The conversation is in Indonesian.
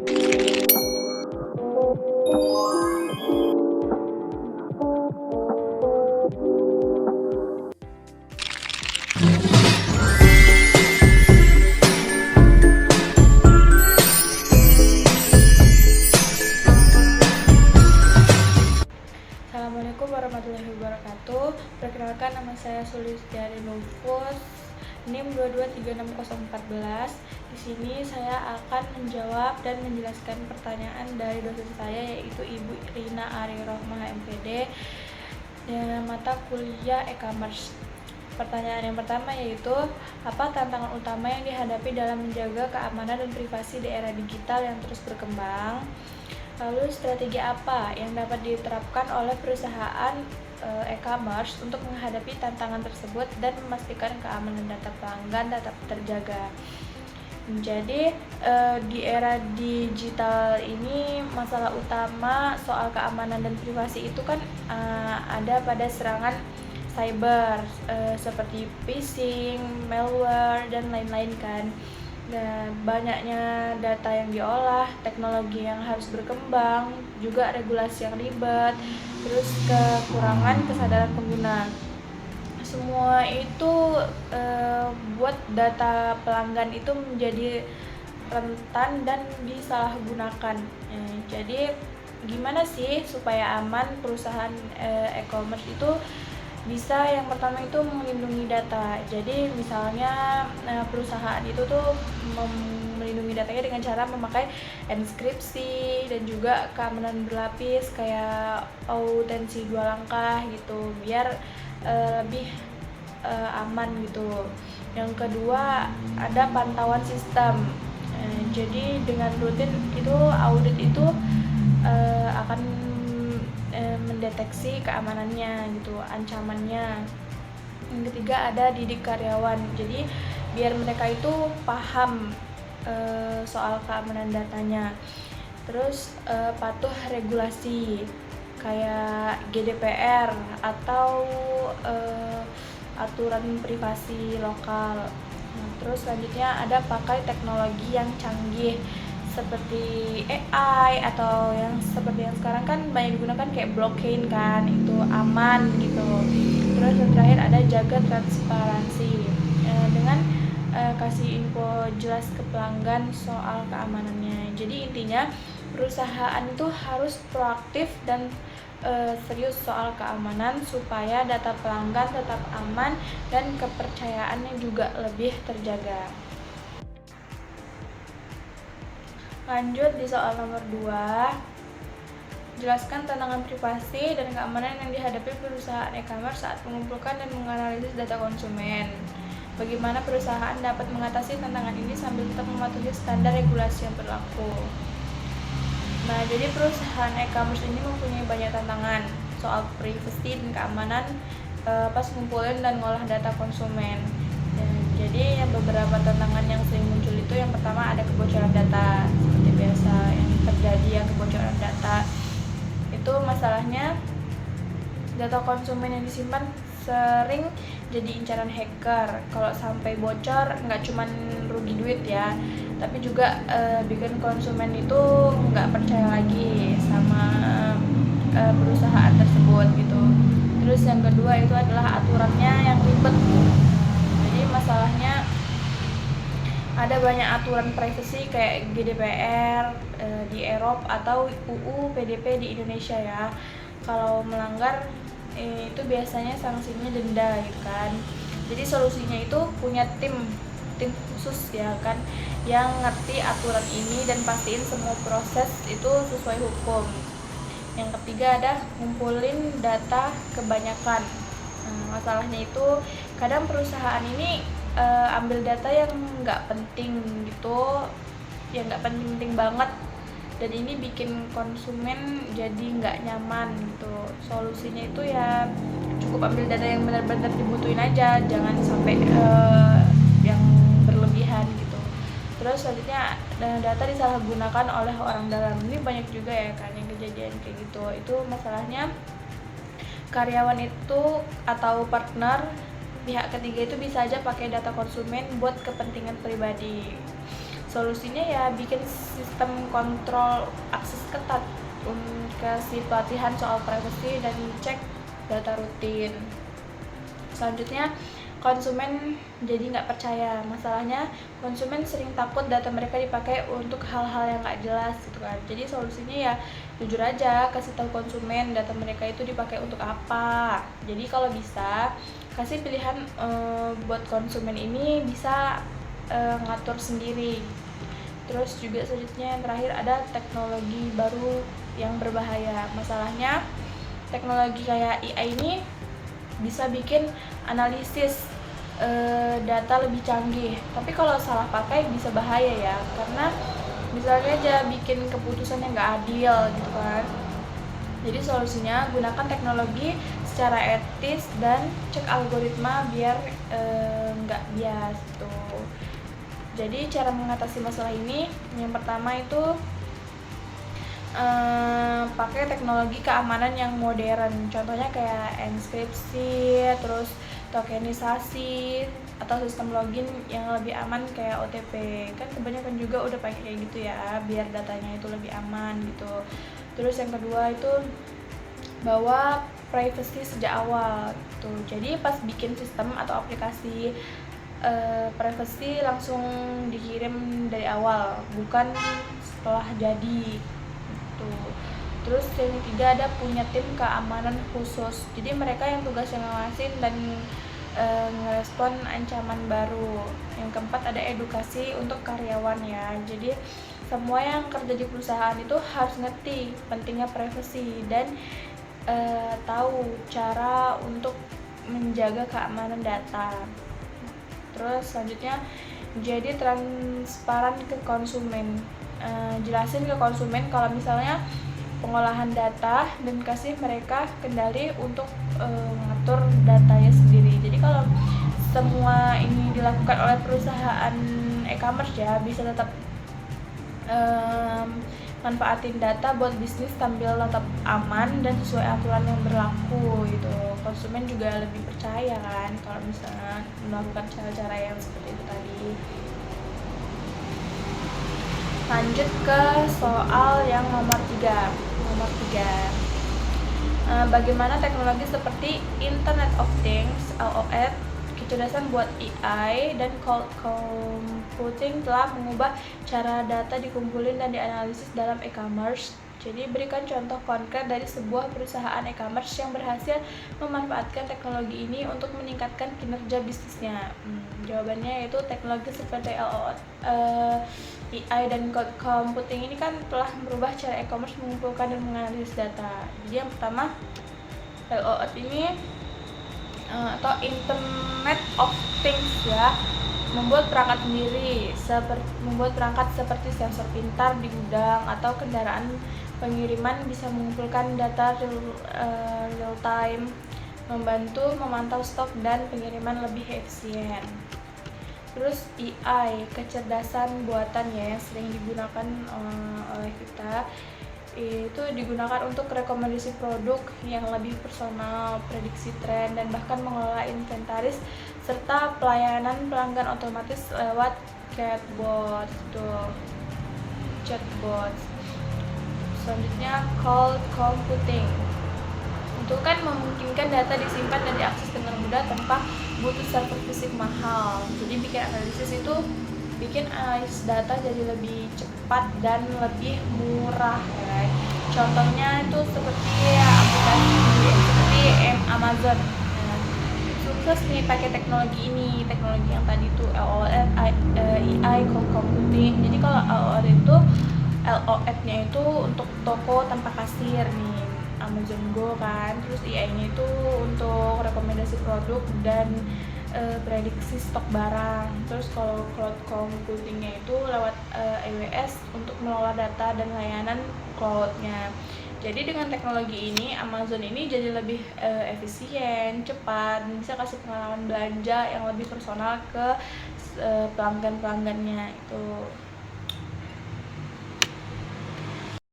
Assalamualaikum warahmatullahi wabarakatuh. Perkenalkan, nama saya Sulistiani Nufus, NIM 2236014. Di sini saya akan menjawab dan menjelaskan pertanyaan dari dosen saya, yaitu Ibu Rina Arirohmah MPD, mata kuliah e-commerce. Pertanyaan yang pertama yaitu, apa tantangan utama yang dihadapi dalam menjaga keamanan dan privasi di era digital yang terus berkembang? Lalu strategi apa yang dapat diterapkan oleh perusahaan e-commerce untuk menghadapi tantangan tersebut dan memastikan keamanan data pelanggan tetap terjaga? Jadi di era digital ini masalah utama soal keamanan dan privasi itu kan ada pada serangan cyber seperti phishing, malware, dan lain-lain kan. Dan banyaknya data yang diolah, teknologi yang harus berkembang, juga regulasi yang ribet, terus kekurangan kesadaran pengguna. Semua itu buat data pelanggan itu menjadi rentan dan disalahgunakan. Jadi gimana sih supaya aman perusahaan e-commerce itu? Bisa, yang pertama itu melindungi data. Jadi misalnya perusahaan itu tuh melindungi datanya dengan cara memakai enkripsi dan juga keamanan berlapis kayak autensi 2 langkah gitu, biar lebih aman gitu. Yang kedua, ada pantauan sistem. Jadi dengan rutin itu audit itu akan mendeteksi keamanannya gitu, ancamannya. Yang ketiga, ada didik karyawan. Jadi biar mereka itu paham soal keamanan datanya. Terus patuh regulasi kayak GDPR atau aturan privasi lokal. Terus selanjutnya ada pakai teknologi yang canggih seperti AI atau yang seperti yang sekarang kan banyak digunakan kayak blockchain kan, itu aman gitu. Terus yang terakhir ada jaga transparansi dengan kasih info jelas ke pelanggan soal keamanannya. Jadi intinya perusahaan itu harus proaktif dan serius soal keamanan supaya data pelanggan tetap aman dan kepercayaannya juga lebih terjaga. Lanjut di soal nomor 2. Jelaskan tantangan privasi dan keamanan yang dihadapi perusahaan e-commerce saat mengumpulkan dan menganalisis data konsumen. Bagaimana perusahaan dapat mengatasi tantangan ini sambil tetap mematuhi standar regulasi yang berlaku. Nah, jadi perusahaan e-commerce ini mempunyai banyak tantangan soal privasi dan keamanan pas ngumpulin dan ngolah data konsumen. Jadi beberapa tantangan yang sering muncul itu, yang pertama ada kebocoran data. Seperti biasa yang terjadi yang kebocoran data itu, masalahnya data konsumen yang disimpan sering jadi incaran hacker. Kalau sampai bocor, nggak cuma rugi duit ya, tapi juga bikin konsumen itu nggak percaya lagi sama perusahaan tersebut gitu. Terus yang kedua itu adalah aturannya yang ribet. Jadi masalahnya ada banyak aturan privasi kayak GDPR di Eropa atau UU PDP di Indonesia ya. Kalau melanggar itu biasanya sanksinya denda gitu kan. Jadi solusinya itu punya tim khusus ya kan, yang ngerti aturan ini dan pastiin semua proses itu sesuai hukum. Yang ketiga ada ngumpulin data kebanyakan. Masalahnya itu kadang perusahaan ini ambil data yang nggak penting gitu, yang nggak penting banget, dan ini bikin konsumen jadi nggak nyaman gitu. Solusinya itu ya cukup ambil data yang benar-benar dibutuhin aja, jangan sampai yang berlebihan gitu. Terus selanjutnya data disalahgunakan oleh orang dalam. Ini banyak juga ya kan yang kejadian kayak gitu. Itu masalahnya karyawan itu atau partner pihak ketiga itu bisa aja pakai data konsumen buat kepentingan pribadi. Solusinya ya bikin sistem kontrol akses ketat, kasih pelatihan soal privacy dan cek data rutin. Selanjutnya, konsumen jadi nggak percaya. Masalahnya konsumen sering takut data mereka dipakai untuk hal-hal yang nggak jelas gitu kan. Jadi solusinya ya jujur aja, kasih tahu konsumen data mereka itu dipakai untuk apa. Jadi kalau bisa kasih pilihan buat konsumen ini bisa ngatur sendiri. Terus juga selanjutnya yang terakhir ada teknologi baru yang berbahaya. Masalahnya teknologi kayak AI ini bisa bikin analisis data lebih canggih, tapi kalau salah pakai bisa bahaya ya, karena misalnya aja bikin keputusan yang nggak adil gitu kan. Jadi solusinya gunakan teknologi secara etis dan cek algoritma biar nggak bias gitu. Jadi cara mengatasi masalah ini yang pertama itu pakai teknologi keamanan yang modern, contohnya kayak enkripsi, terus tokenisasi atau sistem login yang lebih aman kayak OTP. Kan kebanyakan juga udah pakai kayak gitu ya, biar datanya itu lebih aman gitu. Terus yang kedua itu bawa privacy sejak awal gitu. Jadi pas bikin sistem atau aplikasi privacy langsung dikirim dari awal, bukan setelah jadi gitu. Terus yang ketiga ada punya tim keamanan khusus. Jadi mereka yang tugasnya ngawasin dan ngerespon ancaman baru. Yang keempat ada edukasi untuk karyawan ya. Jadi semua yang kerja di perusahaan itu harus ngerti pentingnya privacy dan tahu cara untuk menjaga keamanan data. Terus selanjutnya jadi transparan ke konsumen. Jelasin ke konsumen kalau misalnya pengolahan data dan kasih mereka kendali untuk mengatur datanya sendiri. Jadi kalau semua ini dilakukan oleh perusahaan e-commerce ya, bisa tetap manfaatin data buat bisnis sambil tetap aman dan sesuai aturan yang berlaku gitu. Konsumen juga lebih percaya kan kalau misalnya melakukan cara-cara yang seperti itu tadi. Lanjut ke soal yang nomor 3. Bagaimana teknologi seperti Internet of Things (IoT), kecerdasan buat AI, dan cloud computing telah mengubah cara data dikumpulin dan dianalisis dalam e-commerce. Jadi berikan contoh konkret dari sebuah perusahaan e-commerce yang berhasil memanfaatkan teknologi ini untuk meningkatkan kinerja bisnisnya. Jawabannya yaitu teknologi seperti AI dan cloud computing ini kan telah merubah cara e-commerce mengumpulkan dan menganalisis data. Jadi yang pertama, IoT ini atau Internet of Things ya, membuat perangkat sendiri, membuat perangkat seperti sensor pintar di gudang atau kendaraan pengiriman bisa mengumpulkan data real time, membantu memantau stok dan pengiriman lebih efisien. Terus AI, kecerdasan buatan ya, yang sering digunakan oleh kita, itu digunakan untuk rekomendasi produk yang lebih personal, prediksi tren, dan bahkan mengelola inventaris serta pelayanan pelanggan otomatis lewat chatbot. Selanjutnya cloud computing. Itu kan memungkinkan data disimpan dan diakses dengan mudah tanpa butuh server fisik mahal. Jadi bikin analisis data jadi lebih cepat dan lebih murah ya. Contohnya itu seperti aplikasi seperti Amazon. Sukses nih pakai teknologi yang tadi itu LOS, AI, cloud computing. Jadi kalau LOS-nya itu untuk toko tanpa kasir nih, Amazon Go kan. Terus AI-nya itu untuk rekomendasi produk dan prediksi stok barang. Terus kalau cloud computing-nya itu lewat AWS untuk mengelola data dan layanan cloud-nya. Jadi dengan teknologi ini Amazon ini jadi lebih efisien, cepat, bisa kasih pengalaman belanja yang lebih personal ke pelanggan-pelanggannya itu.